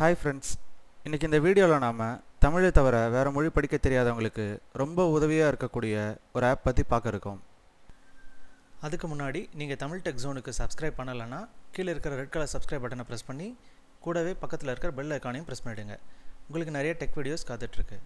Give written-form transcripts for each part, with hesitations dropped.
Hi friends, இன்றைக்கி இந்த வீடியோவில் நாம் தமிழை தவிர வேறு மொழி படிக்க தெரியாதவங்களுக்கு ரொம்ப உதவியாக இருக்கக்கூடிய ஒரு ஆப் பற்றி பார்க்க இருக்கோம். அதுக்கு முன்னாடி நீங்கள் தமிழ் டெக் ஜோனுக்கு சப்ஸ்கிரைப் பண்ணலைன்னா கீழே இருக்கிற ரெட் கலர் சப்ஸ்கிரைப் பட்டனை ப்ரெஸ் பண்ணி கூடவே பக்கத்தில் இருக்கிற பெல் ஐக்கானையும் ப்ரெஸ் பண்ணிவிடுங்க. உங்களுக்கு நிறைய டெக் வீடியோஸ் காத்துட்ருக்கு.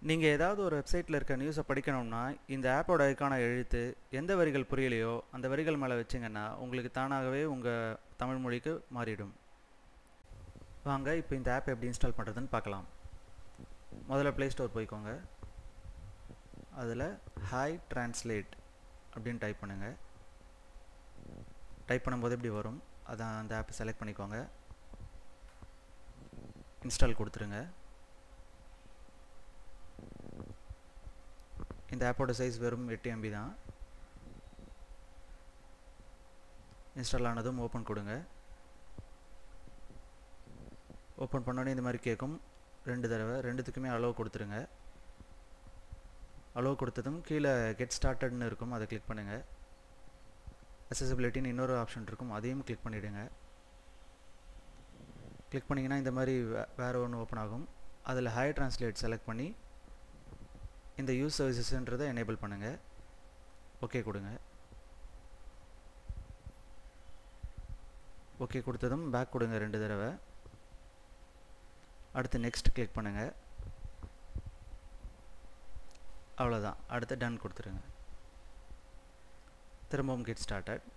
நீங்கள் ஏதாவது ஒரு வெப்சைட்டில் இருக்க நியூஸை படிக்கணும்னா இந்த ஆப்போட ஐக்கானை எழுத்து எந்த வரிகள் புரியலையோ அந்த வரிகள் மேலே வச்சிங்கன்னா உங்களுக்கு தானாகவே உங்கள் தமிழ் மொழிக்கு மாறிடும். வாங்க இப்போ இந்த ஆப் எப்படி இன்ஸ்டால் பண்ணுறதுன்னு பார்க்கலாம். முதல்ல ப்ளே ஸ்டோர் போய்க்கோங்க. அதில் ஹாய் டிரான்ஸ்லேட் அப்படின்னு டைப் பண்ணுங்கள். டைப் பண்ணும்போது எப்படி வரும், அதான் அந்த ஆப்பை செலக்ட் பண்ணிக்கோங்க. இன்ஸ்டால் கொடுத்துருங்க. இந்த ஆப்போட சைஸ் வெறும் 8 MB தான். இன்ஸ்டால் ஆனதும் ஓப்பன் கொடுங்க. ஓப்பன் பண்ணோடனே இந்த மாதிரி கேட்கும் 2 தடவை. ரெண்டுத்துக்குமே அலோவ் கொடுத்துருங்க. அலோவ் கொடுத்ததும் கீழே கெட் ஸ்டார்டட்னு இருக்கும், அதை கிளிக் பண்ணுங்கள். அக்சசிபிலிட்டின்னு இன்னொரு ஆப்ஷன் இருக்கும், அதையும் கிளிக் பண்ணிவிடுங்க. கிளிக் பண்ணிங்கன்னா இந்த மாதிரி வேறு ஒன்று ஓப்பன் ஆகும். அதில் ஹாய் டிரான்ஸ்லேட் செலக்ட் பண்ணி இந்த யூஸ் சர்வீசஸ்ன்றதை எனேபிள் பண்ணுங்கள். ஓகே கொடுங்க. ஓகே கொடுத்ததும் பேக் கொடுங்க 2 தடவை. அடுத்து நெக்ஸ்ட் கிளிக் பண்ணுங்கள். அவ்வளோதான். அடுத்து டன் கொடுத்துருங்க. திரும்பவும் கெட் ஸ்டார்டட்.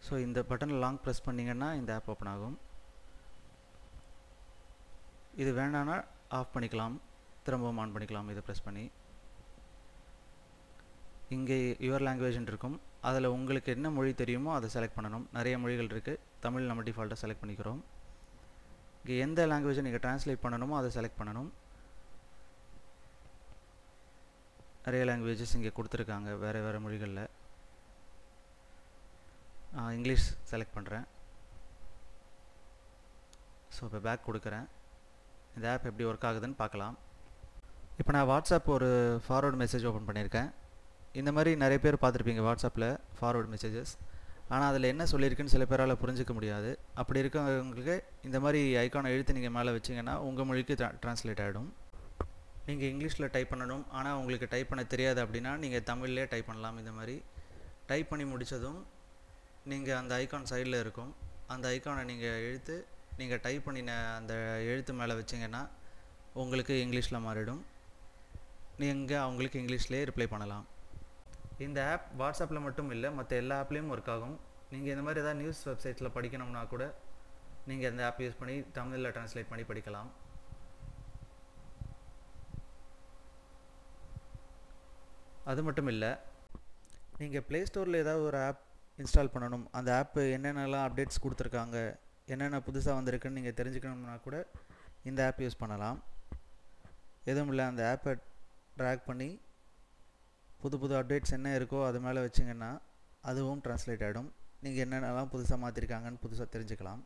ஸோ இந்த பட்டன் லாங் ப்ரெஸ் பண்ணிங்கன்னா இந்த ஆப் ஓப்பன் ஆகும். இது வேணான்னா ஆஃப் பண்ணிக்கலாம், திரும்பவும் ஆன் பண்ணிக்கலாம். இதை ப்ரெஸ் பண்ணி இங்கே யுவர் லாங்குவேஜ் இருக்கும், அதில் உங்களுக்கு என்ன மொழி தெரியுமோ அதை செலக்ட் பண்ணணும். நிறைய மொழிகள் இருக்குது, தமிழ் நம்ம டிஃபால்ட்டாக செலக்ட் பண்ணிக்கிறோம். இங்கே எந்த லாங்குவேஜை நீங்கள் ட்ரான்ஸ்லேட் பண்ணணுமோ அதை செலக்ட் பண்ணணும். நிறைய லாங்குவேஜஸ் இங்கே கொடுத்துருக்காங்க வேறு மொழிகளில். இங்கிலீஷ் செலக்ட் பண்ணுறேன். ஸோ இப்போ பேக் கொடுக்குறேன். இந்த ஆப் எப்படி ஒர்க் ஆகுதுன்னு பார்க்கலாம். இப்போ நான் வாட்ஸ்அப் ஒரு ஃபார்வர்டு மெசேஜ் ஓப்பன் பண்ணியிருக்கேன். இந்த மாதிரி நிறைய பேர் பார்த்துருப்பீங்க வாட்ஸ்அப்பில் ஃபார்வர்டு மெசேஜஸ். ஆனால் அதில் என்ன சொல்லியிருக்குன்னு சில பேரால் புரிஞ்சிக்க முடியாது. அப்படி இருக்கவங்களுக்கு இந்த மாதிரி ஐக்கானை எழுத்து நீங்கள் மேலே வச்சிங்கன்னா உங்கள் மொழிக்கு ட்ரான்ஸ்லேட் ஆகிடும். நீங்கள் இங்கிலீஷில் டைப் பண்ணணும், ஆனால் உங்களுக்கு டைப் பண்ண தெரியாது அப்படின்னா நீங்கள் தமிழ்லேயே டைப் பண்ணலாம். இந்த மாதிரி டைப் பண்ணி முடித்ததும் நீங்கள் அந்த ஐக்கான் சைடில் இருக்கும், அந்த ஐக்கானை நீங்கள் எழுத்து நீங்கள் டைப் பண்ணின அந்த எழுத்து மேலே வச்சிங்கன்னா உங்களுக்கு இங்கிலீஷில் மாறிடும். நீங்கள் அவங்களுக்கு இங்கிலீஷ்லேயே ரிப்ளை பண்ணலாம். இந்த ஆப் வாட்ஸ்அப்பில் மட்டும் இல்லை, மற்ற எல்லா ஆப்லேயும் ஒர்க் ஆகும். நீங்கள் இந்த மாதிரி ஏதாவது நியூஸ் வெப்சைட்ஸில் படிக்கணும்னா கூட நீங்கள் இந்த ஆப் யூஸ் பண்ணி தமிழில் ட்ரான்ஸ்லேட் பண்ணி படிக்கலாம். அது மட்டும் இல்லை, நீங்கள் ப்ளே ஸ்டோரில் ஏதாவது ஒரு ஆப் இன்ஸ்டால் பண்ணணும், அந்த ஆப்பு என்னென்னலாம் அப்டேட்ஸ் கொடுத்துருக்காங்க, என்னென்ன புதுசாக வந்திருக்குன்னு நீங்கள் தெரிஞ்சுக்கணும்னா கூட இந்த ஆப் யூஸ் பண்ணலாம். எதுவும் இல்லை, அந்த ஆப்பை ட்ராக் பண்ணி புது அப்டேட்ஸ் என்ன இருக்கோ அது மேலே வச்சிங்கன்னா அதுவும் ட்ரான்ஸ்லேட் ஆகிடும். நீங்கள் என்னென்னலாம் புதுசாக மாற்றிருக்காங்கன்னு புதுசாக தெரிஞ்சுக்கலாம்.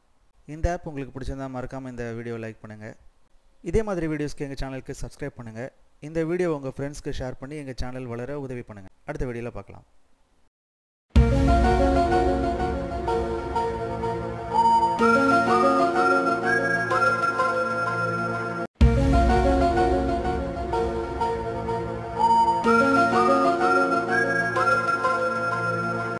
இந்த ஆப் உங்களுக்கு பிடிச்சிருந்தால் மறக்காமல் இந்த வீடியோ லைக் பண்ணுங்கள். இதே மாதிரி வீடியோஸ்க்கு எங்கள் சேனலுக்கு சப்ஸ்கிரைப் பண்ணுங்கள். இந்த வீடியோ உங்கள் ஃப்ரெண்ட்ஸ்க்கு ஷேர் பண்ணி எங்கள் சேனல் வளர உதவி பண்ணுங்கள். அடுத்த வீடியோவில் பார்க்கலாம்.